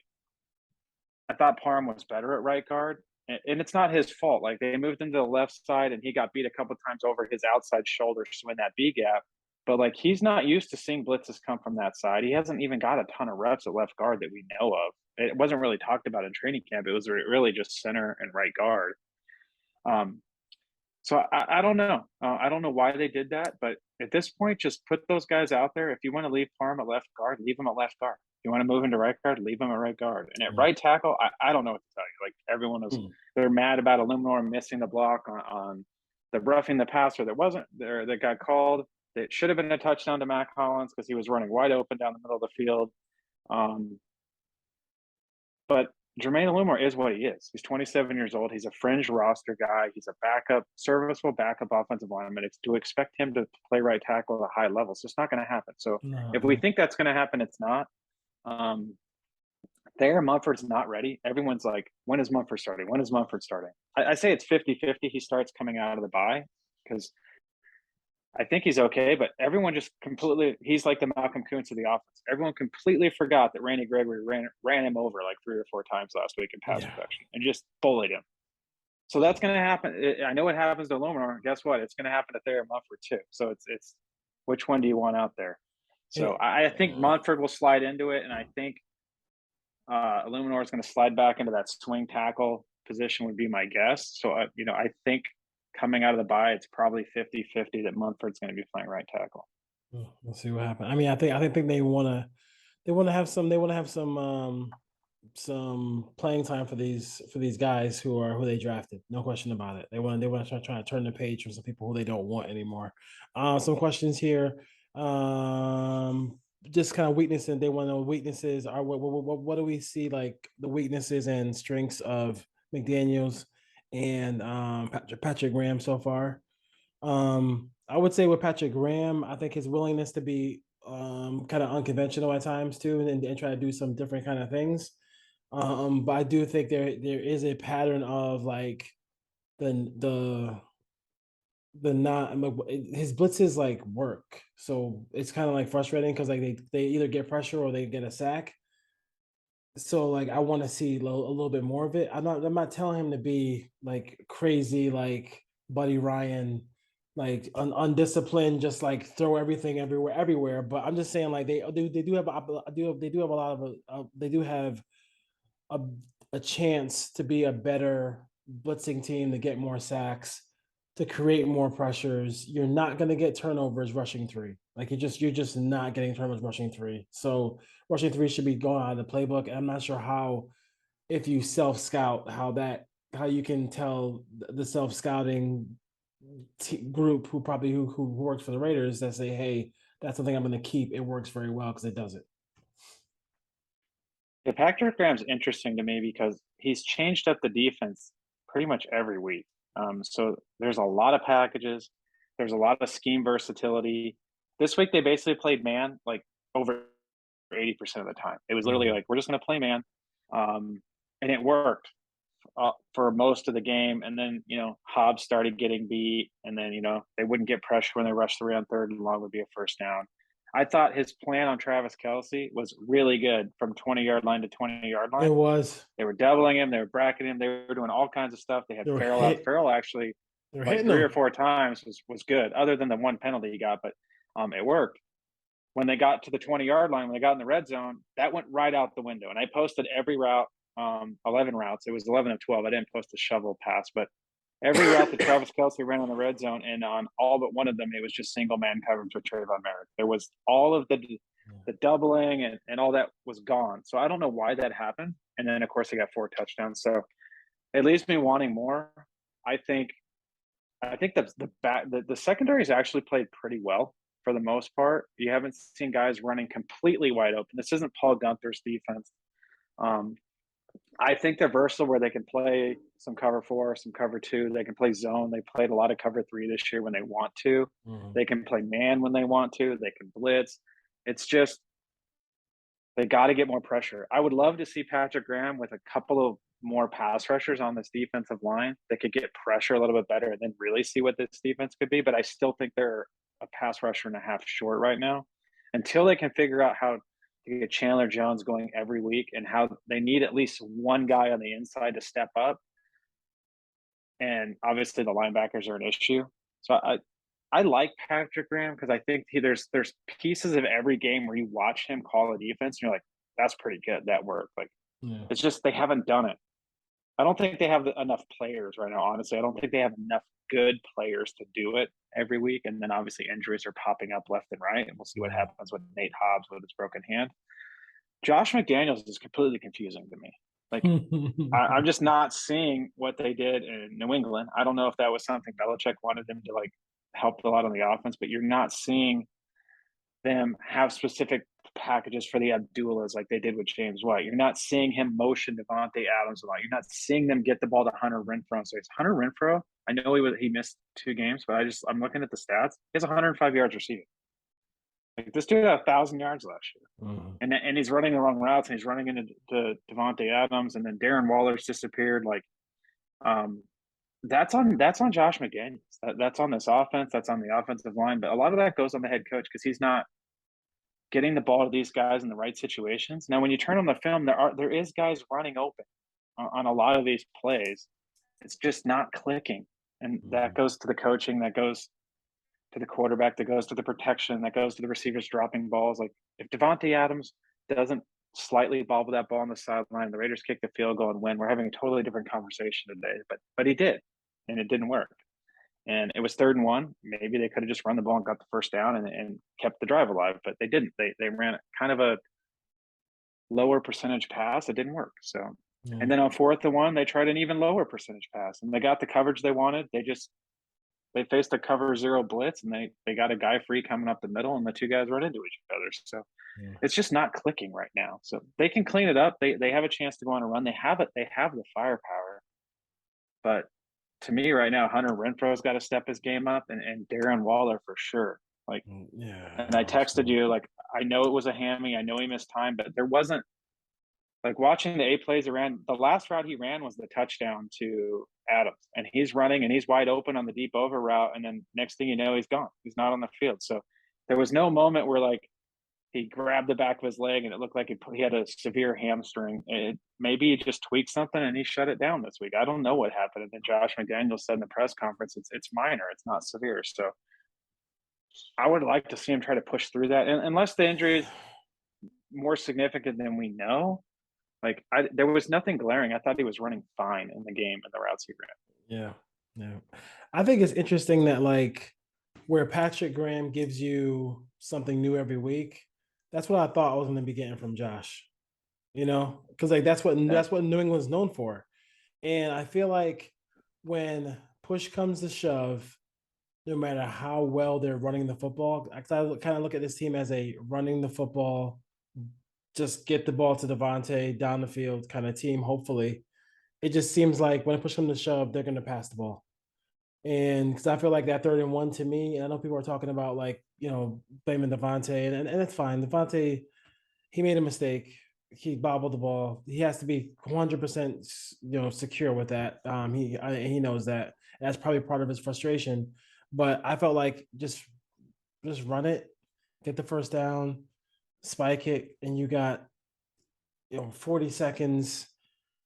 I thought Parham was better at right guard. And it's not his fault. Like, they moved him to the left side and he got beat a couple of times over his outside shoulder to win that B gap. But, like, he's not used to seeing blitzes come from that side. He hasn't even got a ton of reps at left guard that we know of. It wasn't really talked about in training camp. It was really just center and right guard. So I don't know. I don't know why they did that. But at this point, just put those guys out there. If you want to leave Parham at left guard, leave him at left guard. If you want to move into right guard, leave him at right guard. And at right tackle, I don't know what to tell you. Like, everyone is they're mad about Illuminor missing the block on the roughing the passer that got called. It should have been a touchdown to Mac Hollins because he was running wide open down the middle of the field. But Jermaine Illumore is what he is. He's 27 years old. He's a fringe roster guy. He's a backup, serviceable backup offensive lineman. It's to expect him to play right tackle at a high level. So it's not going to happen. So if we think that's going to happen, it's not. Thayer Munford's not ready. Everyone's like, when is Munford starting? When is Munford starting? I say it's 50-50. He starts coming out of the bye because I think he's okay, but everyone just completely – he's like the Malcolm Koonce of the offense. Everyone completely forgot that Randy Gregory ran him over like 3 or 4 times last week in pass protection and just bullied him. So that's going to happen. I know what happens to Illumore. Guess what? It's going to happen to Thayer Munford too. So it's which one do you want out there? So I think Munford will slide into it, and I think Illumore is going to slide back into that swing tackle position would be my guess. So, I think – coming out of the bye, it's probably 50-50 that Munford's going to be playing right tackle. We'll see what happens. I mean, I think they want to have some playing time for these guys who they drafted. No question about it. They want to try to turn the page for some people who they don't want anymore. Some questions here. Just kind of weaknesses. They want to know weaknesses are what do we see like the weaknesses and strengths of McDaniels and Patrick Graham so far. I would say with Patrick Graham, I think his willingness to be kind of unconventional at times too, and try to do some different kind of things. But I do think there is a pattern of like the not his blitzes like work, so it's kind of like frustrating because like they either get pressure or they get a sack. So like I want to see a little bit more of it. I'm not telling him to be like crazy like Buddy Ryan, like undisciplined, just like throw everything everywhere. But I'm just saying like they do have a lot of they do have a chance to be a better blitzing team, to get more sacks, to create more pressures. You're not going to get turnovers rushing 3. Like you're just not getting turnovers rushing 3. So rushing 3 should be going out of the playbook. And I'm not sure how, if you self-scout, how you can tell the self-scouting group who works for the Raiders that say, hey, that's something I'm going to keep. It works very well because it does it. Yeah, Patrick Graham's interesting to me because he's changed up the defense pretty much every week. So there's a lot of packages. There's a lot of scheme versatility. This week they basically played man like over 80% of the time. It was literally like, we're just going to play man. And it worked for most of the game. And then, Hobbs started getting beat, and then, they wouldn't get pressure when they rushed 3 on 3rd and long would be a first down. I thought his plan on Travis Kelce was really good from 20-yard line to 20-yard line. It was. They were doubling him. They were bracketing him. They were doing all kinds of stuff. They had Farrell out. Farrell actually, like 3 or 4 times was good, other than the one penalty he got. But it worked. When they got to the 20-yard line, when they got in the red zone, that went right out the window. And I posted every route, 11 routes. It was 11 of 12. I didn't post a shovel pass, but every route that Travis Kelce ran on the red zone, and on all but one of them, it was just single man coverage with Trayvon Merrick. There was all of the doubling and all that was gone. So I don't know why that happened. And then of course they got 4 touchdowns. So it leaves me wanting more. I think the secondary's actually played pretty well for the most part. You haven't seen guys running completely wide open. This isn't Paul Gunther's defense. I think they're versatile where they can play some cover 4, some cover 2. They can play zone. They played a lot of cover 3 this year when they want to. They can play man when they want to. They can blitz. It's just they got to get more pressure. I would love to see Patrick Graham with a couple of more pass rushers on this defensive line that could get pressure a little bit better and then really see what this defense could be. But I still think they're a pass rusher and a half short right now. Until they can figure out how to get Chandler Jones going every week, and how they need at least one guy on the inside to step up. And obviously the linebackers are an issue. So I like Patrick Graham because I think there's pieces of every game where you watch him call a defense and you're like, that's pretty good. That worked. Like, It's just they haven't done it. I don't think they have enough players right now, honestly. I don't think they have enough good players to do it every week. And then obviously injuries are popping up left and right. And we'll see what happens with Nate Hobbs with his broken hand. Josh McDaniels is completely confusing to me. Like, I'm just not seeing what they did in New England. I don't know if that was something Belichick wanted them to like helped a lot on the offense, but you're not seeing them have specific packages for the Abdullahs like they did with James White. You're not seeing him motion Devontae Adams a lot. You're not seeing them get the ball to Hunter Renfrow. So it's Hunter Renfrow. I know he missed 2 games, but I'm looking at the stats. He has 105 yards receiving. Like this dude had 1,000 yards last year, and he's running the wrong routes, and he's running into Devontae Adams, and then Darren Waller's disappeared. Like, that's on Josh McDaniels. That's on this offense. That's on the offensive line. But a lot of that goes on the head coach because he's not getting the ball to these guys in the right situations. Now, when you turn on the film, there is guys running open on a lot of these plays. It's just not clicking, and that goes to the coaching. That goes to the quarterback. That goes to the protection. That goes to the receivers dropping balls. Like if Devontae Adams doesn't slightly bobble that ball on the sideline, the Raiders kick the field goal and win, we're having a totally different conversation today. But he did, and it didn't work. And it was 3rd and 1. Maybe they could have just run the ball and got the first down and kept the drive alive, but they didn't. They ran kind of a lower percentage pass. It didn't work. So, and then on 4th and 1, they tried an even lower percentage pass, and they got the coverage they wanted. They faced a cover 0 blitz, and they got a guy free coming up the middle, and the 2 guys run into each other. So it's just not clicking right now. So they can clean it up. They have a chance to go on a run. They have the firepower, but to me right now, Hunter Renfro's got to step his game up, and Darren Waller for sure. Like, and I texted you, like, I know it was a hammy. I know he missed time, but there wasn't, like, watching the 8 plays he ran, the last route he ran was the touchdown to Adams, and he's running and he's wide open on the deep over route. And then next thing you know, he's gone. He's not on the field. So there was no moment where, like, he grabbed the back of his leg and it looked like he had a severe hamstring. Maybe he just tweaked something and he shut it down this week. I don't know what happened. And then Josh McDaniels said in the press conference, it's minor. It's not severe. So I would like to see him try to push through that. And unless the injury is more significant than we know, like, there was nothing glaring. I thought he was running fine in the game and the routes he ran. Yeah. I think it's interesting that, like, where Patrick Graham gives you something new every week, that's what I thought I was going to be getting from Josh, because, like, that's what New England's known for. And I feel like when push comes to shove, no matter how well they're running the football, I kind of look at this team as a running the football, just get the ball to Devontae down the field kind of team. Hopefully, it just seems like when push comes to shove, they're going to pass the ball. And because I feel like that 3rd and 1 to me, and I know people are talking about, like, blaming Devontae, and it's fine. Devontae, he made a mistake. He bobbled the ball. He has to be 100%, secure with that. He knows that. And that's probably part of his frustration. But I felt like just run it, get the first down, spike it, and you got 40 seconds.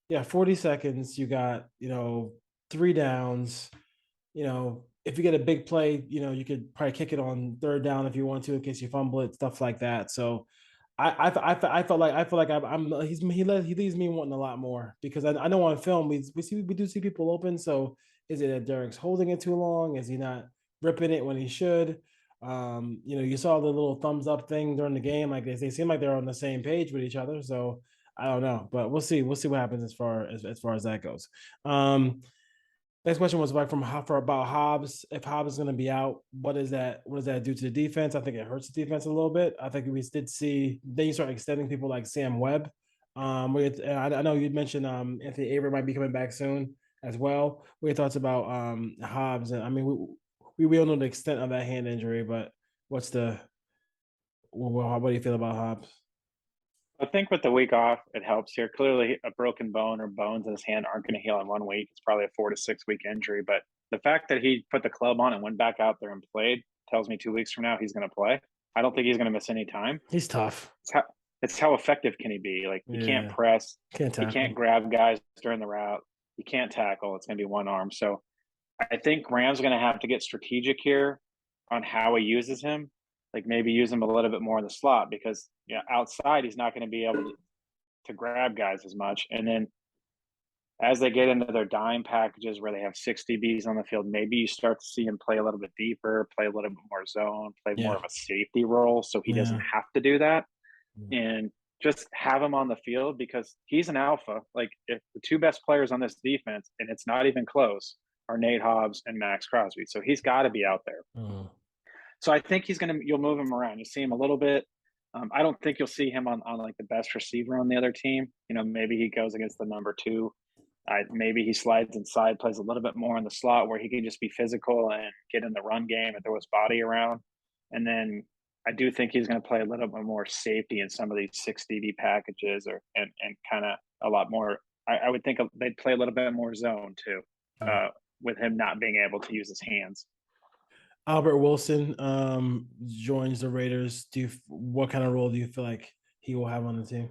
Yeah, 40 seconds. You got 3 downs. If you get a big play, you could probably kick it on 3rd down if you want to, in case you fumble it, stuff like that. So I feel like he leaves me wanting a lot more, because I know on film we do see people open. So is it that Derek's holding it too long? Is he not ripping it when he should? You saw the little thumbs up thing during the game. Like, they seem like they're on the same page with each other. So I don't know, but we'll see what happens as far as that goes. Next question was about Hobbs. If Hobbs is going to be out, what does that do to the defense? I think it hurts the defense a little bit. I think we did see, then you start extending people like Sam Webb. I know you'd mentioned Anthony Aver might be coming back soon as well. What are your thoughts about Hobbs? And I mean, we all know the extent of that hand injury, but what do you feel about Hobbs? I think with the week off, it helps here. Clearly, a broken bone or bones in his hand aren't going to heal in 1 week. It's probably a 4 to 6 week injury. But the fact that he put the club on and went back out there and played tells me 2 weeks from now he's going to play. I don't think he's going to miss any time. He's tough. It's how effective can he be? Like, you can't press. He can't grab guys during the route. You can't tackle. It's going to be one arm. So I think Graham's going to have to get strategic here on how he uses him. Like, maybe use him a little bit more in the slot, because outside he's not going to be able to grab guys as much. And then as they get into their dime packages where they have 6 DBs on the field, maybe you start to see him play a little bit deeper, play a little bit more zone, play more of a safety role, so he doesn't have to do that. And just have him on the field, because he's an alpha. Like, if the 2 best players on this defense, and it's not even close, are Nate Hobbs and Maxx Crosby. So he's got to be out there. So I think you'll move him around. You see him a little bit. I don't think you'll see him on like the best receiver on the other team. Maybe he goes against the number 2. Maybe he slides inside, plays a little bit more in the slot where he can just be physical and get in the run game and throw his body around. And then I do think he's going to play a little bit more safety in some of these 6 DB packages and kind of a lot more. I would think they'd play a little bit more zone too, with him not being able to use his hands. Albert Wilson joins the Raiders. What kind of role do you feel like he will have on the team?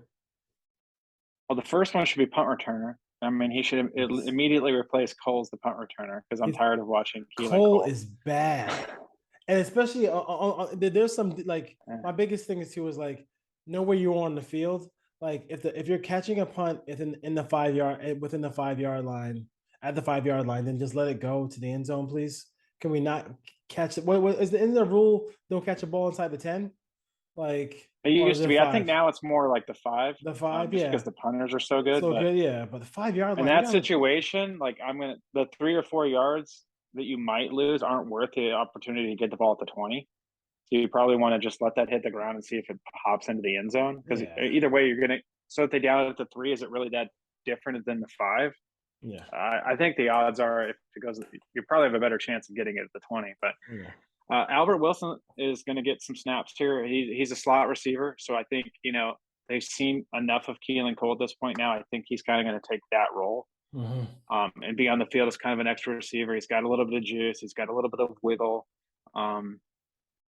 Well, the first one should be punt returner. I mean, he should immediately replace Cole as the punt returner because I'm tired of watching Cole is bad. And especially there's some my biggest thing is too is like know where you are on the field. Like if you're catching a punt in the 5 yard within the 5 yard line at the 5 yard line, then just let it go to the end zone, please. Can we not catch it? What is the rule? Don't catch a ball inside the 10. Like it used to be. 5? I think now it's more like the 5. The 5, just because the punters are so good. But the 5 yard line. In that situation, like the 3 or 4 yards that you might lose aren't worth the opportunity to get the ball at the 20. So you probably want to just let that hit the ground and see if it hops into the end zone. Because either way, you're gonna. So if they down it at the 3, is it really that different than the 5? Yeah, I think the odds are if it goes, you probably have a better chance of getting it at the 20. But Albert Wilson is going to get some snaps here. He's a slot receiver, so I think they've seen enough of Keelan Cole at this point now. I think he's kind of going to take that role and be on the field as kind of an extra receiver. He's got a little bit of juice. He's got a little bit of wiggle.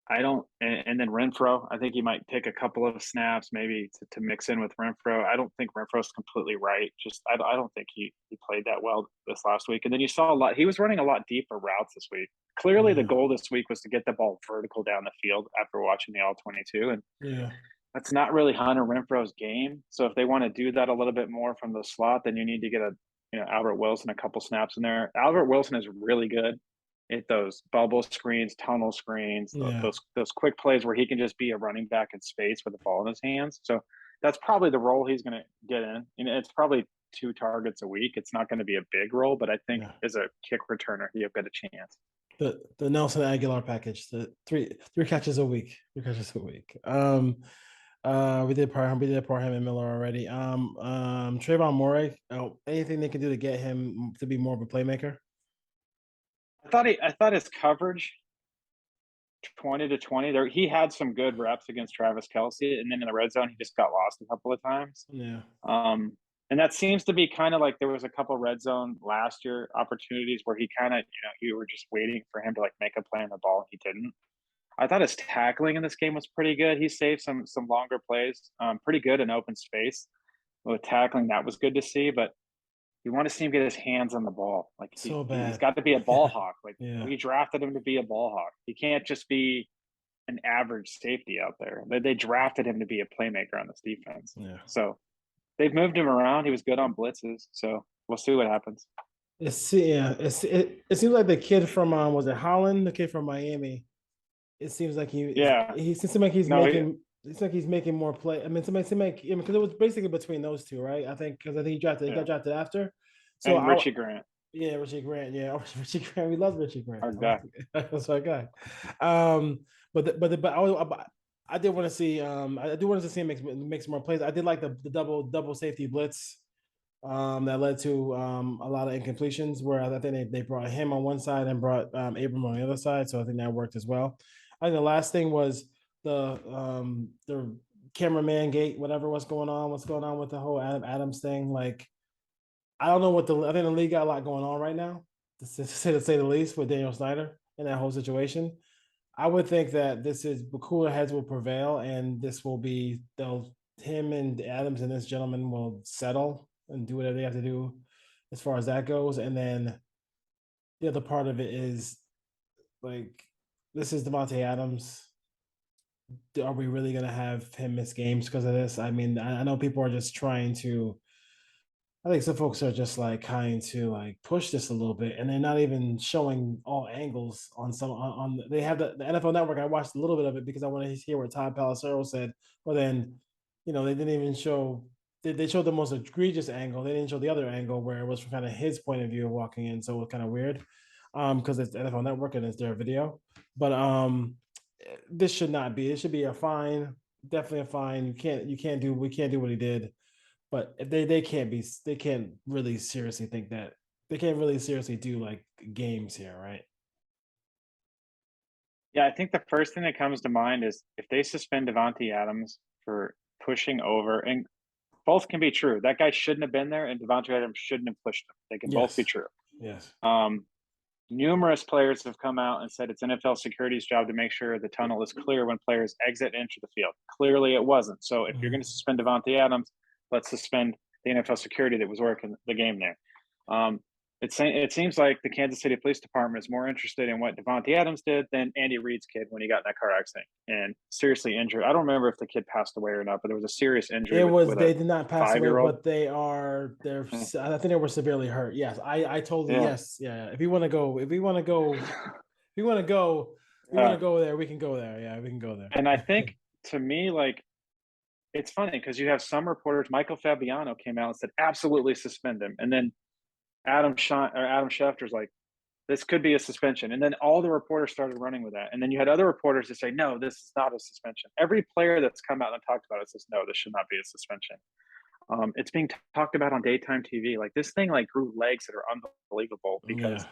And then Renfro, I think he might take a couple of snaps maybe to mix in with Renfro. I don't think Renfro's completely right. I don't think he played that well this last week. And then you saw he was running a lot deeper routes this week. Clearly the goal this week was to get the ball vertical down the field after watching the All-22. And that's not really Hunter Renfro's game. So if they want to do that a little bit more from the slot, then you need to get Albert Wilson a couple snaps in there. Albert Wilson is really good at those bubble screens, tunnel screens, those quick plays where he can just be a running back in space with the ball in his hands. So that's probably the role he's going to get in. It's probably 2 targets a week. It's not going to be a big role, but I think as a kick returner, he'll get a chance. The Nelson Aguilar package, the three catches a week. 3 catches a week. We did Parham and Miller already. Trayvon Moore. Anything they can do to get him to be more of a playmaker? I thought his coverage 20 to 20 there. He had some good reps against Travis Kelce, and then in the red zone he just got lost a couple of times. Yeah. And that seems to be kind of like there was a couple red zone last year opportunities where he kind of you were just waiting for him to make a play on the ball. He didn't. I thought his tackling in this game was pretty good. He saved some longer plays, pretty good in open space with tackling. That was good to see, but you want to see him get his hands on the ball. He's got to be a ball hawk. We drafted him to be a ball hawk. He can't just be an average safety out there. They drafted him to be a playmaker on this defense. Yeah. So they've moved him around. He was good on blitzes. So we'll see what happens. It seems like the kid from was it Holland, the kid from Miami. It seems like he seems like he's making. It's like he's making more play. I mean, because it was basically between those two, right? I think he got drafted after. So and Richie Grant. Yeah, Richie Grant. Yeah, Richie Grant. We love Richie Grant. Our guy. That's our guy. But I did want to see. I do want to see him make some more plays. I did like the double safety blitz. That led to a lot of incompletions. Where I think they brought him on one side and brought Abram on the other side. So I think that worked as well. I think the last thing was the cameraman gate, what's going on with the whole Adam Adams thing. I don't know I think the league got a lot going on right now, to say the least, with Daniel Snyder and that whole situation. I would think that the cooler heads will prevail, and this will be him and Adams and this gentleman will settle and do whatever they have to do as far as that goes. And then the other part of it is this is Devontae Adams. Are we really going to have him miss games because of this? I mean, I know people are just trying to. I think some folks are just trying to push this a little bit, and they're not even showing all angles on some. They have the NFL Network. I watched a little bit of it because I wanted to hear what Todd Pelissero said. But then, they didn't even show they showed the most egregious angle. They didn't show the other angle where it was from kind of his point of view of walking in. So it was kind of weird because it's NFL Network and it's their video. But this should not be. It should be a fine, definitely a fine. We can't do what he did. But they can't really seriously think that they can't really seriously do like games here, right? Yeah, I think the first thing that comes to mind is if they suspend Devontae Adams for pushing over, and both can be true. That guy shouldn't have been there, and Devontae Adams shouldn't have pushed him. They can both be true. Yes. Numerous players have come out and said it's NFL security's job to make sure the tunnel is clear when players exit and enter the field. Clearly, it wasn't. So if you're going to suspend Devontae Adams, let's suspend the NFL security that was working the game there. It seems like the Kansas City Police Department is more interested in what Devontae Adams did than Andy Reid's kid when he got in that car accident and seriously injured. I don't remember if the kid passed away or not, but there was a serious injury. They did not pass away, but they're I think they were severely hurt. Yes, I told them yes. Yeah. If we want to go there, we can go there. Yeah, we can go there. And I think to me, like, it's funny because you have some reporters, Michael Fabiano came out and said, absolutely suspend him. And then Adam Schefter's like, this could be a suspension. And then all the reporters started running with that. And then you had other reporters that say, no, this is not a suspension. Every player that's come out and talked about it says, no, this should not be a suspension. It's being talked about on daytime TV. Like this thing like grew legs that are unbelievable because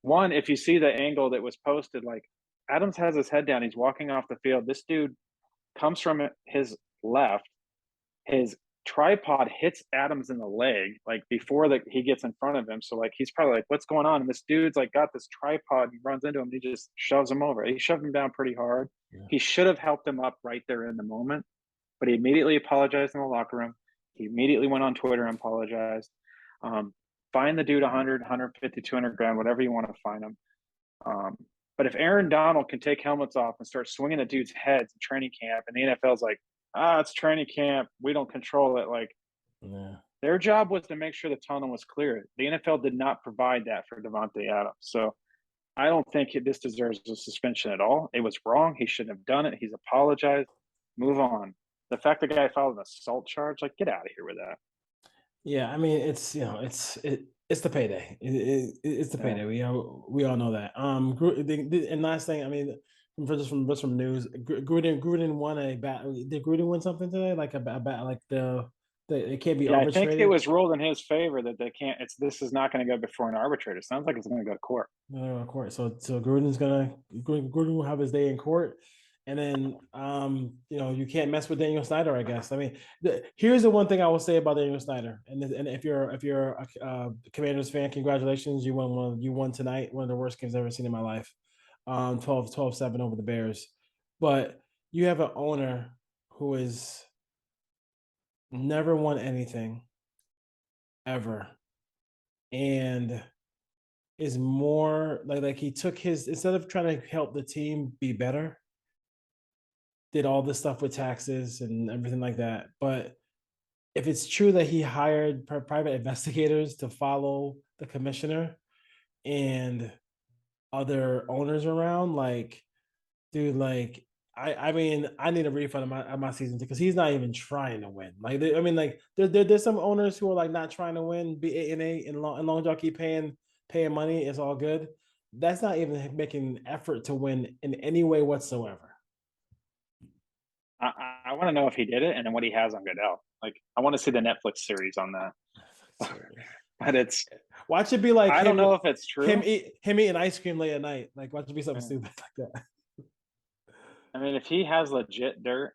one, if you see the angle that was posted, like Adams has his head down. He's walking off the field. This dude comes from his left. His tripod hits Adams in the leg, like before he gets in front of him. So like he's probably like, what's going on? And this dude's like got this tripod and runs into him. And he just shoves him over. He shoved him down pretty hard. Yeah. He should have helped him up right there in the moment, but he immediately apologized in the locker room. He immediately went on Twitter and apologized. Fine the dude 100, 150, 200 grand, whatever you want to fine him. But if Aaron Donald can take helmets off and start swinging at dudes' heads in training camp, and the NFL's like, it's training camp, we don't control it. Like, their job was to make sure the tunnel was clear. The NFL did not provide that for Devontae Adams. So I don't think this deserves a suspension at all. It was wrong. He shouldn't have done it. He's apologized. Move on. The fact the guy filed an assault charge, like, get out of here with that. Yeah, I mean, it's the payday. It's the payday. We all know that. And last thing, I mean, from news, Gruden won a bat. Did Gruden win something today? Like a bat, like it can't be arbitrated. I think it was ruled in his favor that they can't. This is not going to go before an arbitrator. It sounds like it's going to go to court. So Gruden will have his day in court. And then, you can't mess with Daniel Snyder, I guess. I mean, here's the one thing I will say about Daniel Snyder. And if you're a Commanders fan, congratulations. You won tonight. One of the worst games I've ever seen in my life. 12-7 over the Bears. But you have an owner who has never won anything ever. And is more like he took instead of trying to help the team be better, did all this stuff with taxes and everything like that. But if it's true that he hired private investigators to follow the commissioner and other owners around, like, dude, like, I mean, I need a refund of my season because he's not even trying to win. Like, I mean, like, there's some owners who are like not trying to win, be 8-8, and long as y'all keep paying money, it's all good. That's not even making an effort to win in any way whatsoever. I want to know if he did it and then what he has on Goodell. Like, I want to see the Netflix series on that. But it's watch it be like I don't know if it's true. Him eating ice cream late at night. Like, watch it be something stupid like that. I mean, if he has legit dirt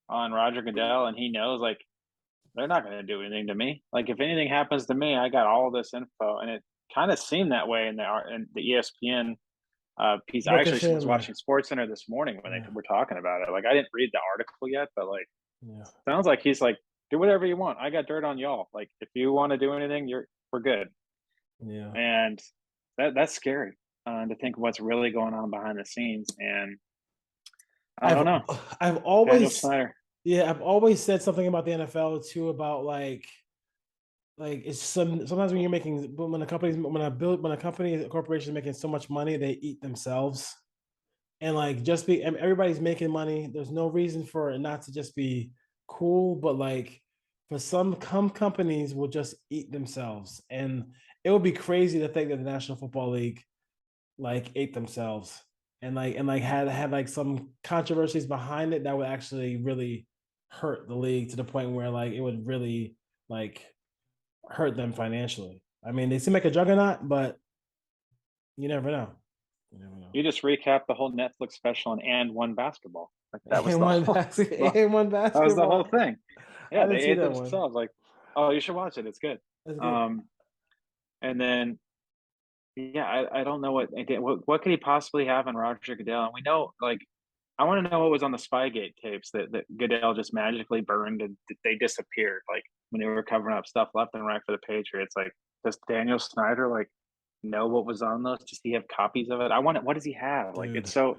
on Roger Goodell and he knows, like, they're not going to do anything to me. Like, if anything happens to me, I got all this info, and it kind of seemed that way in the ESPN piece. I actually was watching SportsCenter this morning when they were talking about it. Like, I didn't read the article yet, but like, sounds like he's like, do whatever you want. I got dirt on y'all. Like, if you want to do anything, we're good. Yeah, and that's scary to think what's really going on behind the scenes. And I don't know. I've always said something about the NFL too, about like it's sometimes when a corporation is making so much money, they eat themselves. And like, everybody's making money. There's no reason for it not to just be cool, but like, for some companies will just eat themselves, and it would be crazy to think that the National Football League like ate themselves and had like some controversies behind it that would actually really hurt the league to the point where like it would really like hurt them financially. I mean, they seem like a juggernaut, but you never know. You never know. You just recapped the whole Netflix special and one basketball. Like that was And the one whole, and one that was the whole basketball. thing. I Yeah, didn't they see ate that one. themselves. Like, oh, you should watch it. It's good. That's good. And then yeah, I don't know what could he possibly have in Roger Goodell? And we know, like, I want to know what was on the Spygate tapes that Goodell just magically burned and they disappeared. Like when they were covering up stuff left and right for the Patriots. Like, does Daniel Snyder like know what was on those? Does he have copies of it? I want it. What does he have? Like, Dude. it's so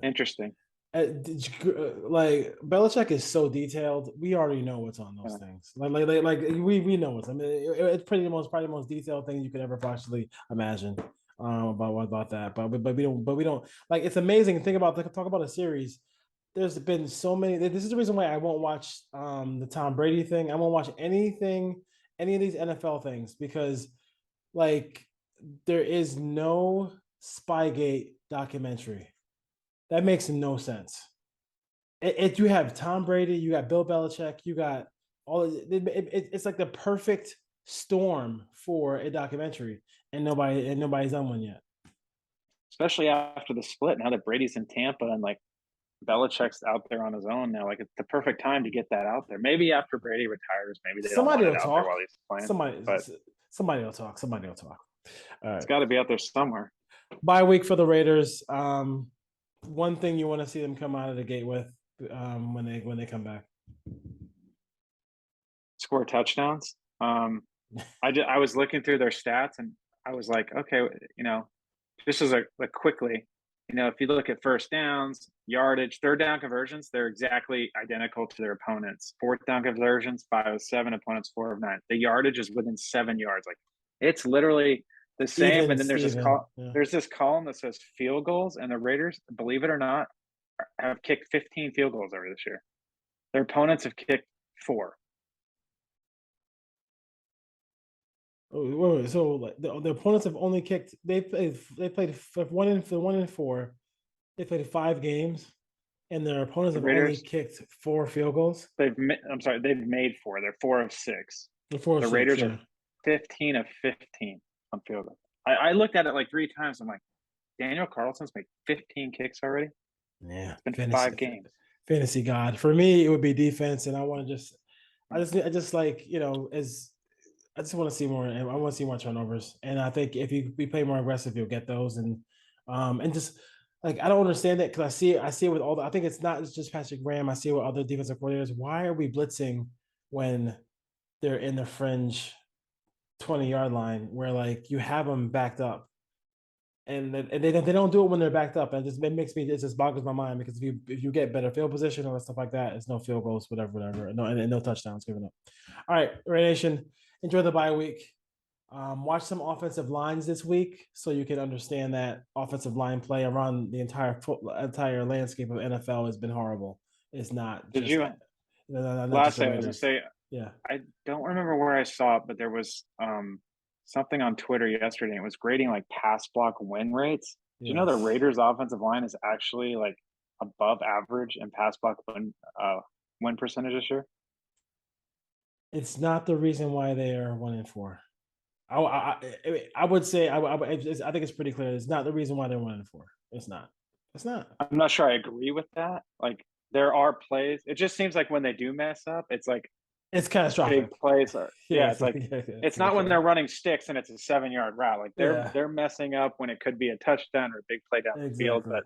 interesting. Like Belichick is so detailed. We already know what's on those things. Like we know what's. I mean, it's probably the most detailed thing you could ever possibly imagine about that. But we don't like. It's amazing. Think about talk about a series. There's been so many. This is the reason why I won't watch the Tom Brady thing. I won't watch any of these NFL things because like there is no Spygate documentary. That makes no sense. You have Tom Brady, you got Bill Belichick, you got it's like the perfect storm for a documentary, and nobody's done one yet. Especially after the split, now that Brady's in Tampa and like Belichick's out there on his own now, like it's the perfect time to get that out there. Maybe after Brady retires, maybe they Somebody don't will want it out talk. there while he's playing. Somebody will talk. Somebody will talk. All right. It's got to be out there somewhere. Bye week for the Raiders. One thing you want to see them come out of the gate with when they come back. Score touchdowns. I was looking through their stats and I was like, okay, just as a quickly, if you look at first downs, yardage, third down conversions, they're exactly identical to their opponents. Fourth down conversions, 5 of 7, opponents 4 of 9. The yardage is within 7 yards. Like it's literally the same. Even and then Steven, there's this column that says field goals, and the Raiders, believe it or not, have kicked 15 field goals over this year. Their opponents have kicked 4. Oh, so like the opponents have only kicked. They played 1 and 4. They played 5 games, and their opponents have only kicked 4 field goals. They've made 4. They're 4 of 6. The Raiders are 15 of 15 on field goal. I looked at it like 3 times. I'm like, Daniel Carlson's made 15 kicks already. Yeah, it's been 5 games. Fantasy God for me, it would be defense, and I want to I just like I just want to see more. I want to see more turnovers, and I think if we play more aggressive, you'll get those. And just like I don't understand that because I see it with all the. I think it's not just Patrick Graham. I see it with other defensive coordinators. Why are we blitzing when they're in the fringe 20-yard line where like you have them backed up, and they don't do it when they're backed up, and it just boggles my mind because if you get better field position or stuff like that, it's no field goals, whatever, no touchdowns given up. All right, Ray Nation. Enjoy the bye week. Watch some offensive lines this week so you can understand that offensive line play around the entire landscape of NFL has been horrible. It's not. Last thing I was gonna say, yeah, I don't remember where I saw it, but there was something on Twitter yesterday. It was grading like pass block win rates. Do you know the Raiders' offensive line is actually like above average in pass block win percentage this year? It's not the reason why they are 1 and 4. I would say I think it's pretty clear. It's not the reason why they're 1 and 4. It's not. I'm not sure I agree with that. Like there are plays. It just seems like when they do mess up, it's like it's catastrophic. Big plays are it's like it's not when they're running sticks and it's a 7-yard route. Like they're messing up when it could be a touchdown or a big play down the field. But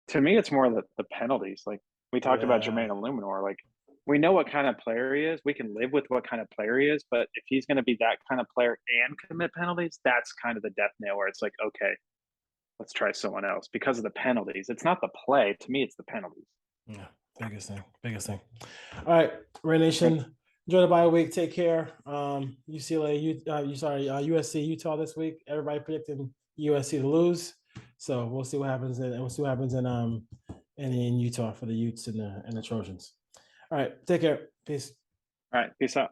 to me, it's more the penalties. Like we talked about Jermaine Illuminor. Like we know what kind of player he is. We can live with what kind of player he is. But if he's going to be that kind of player and commit penalties, that's kind of the death nail where it's like, okay, let's try someone else because of the penalties. It's not the play. To me, it's the penalties. Yeah, biggest thing. All right, Ray Nation, enjoy the bye week. Take care. UCLA, USC, Utah this week. Everybody predicting USC to lose. So we'll see what happens in Utah for the Utes and the Trojans. All right. Take care. Peace. All right. Peace out.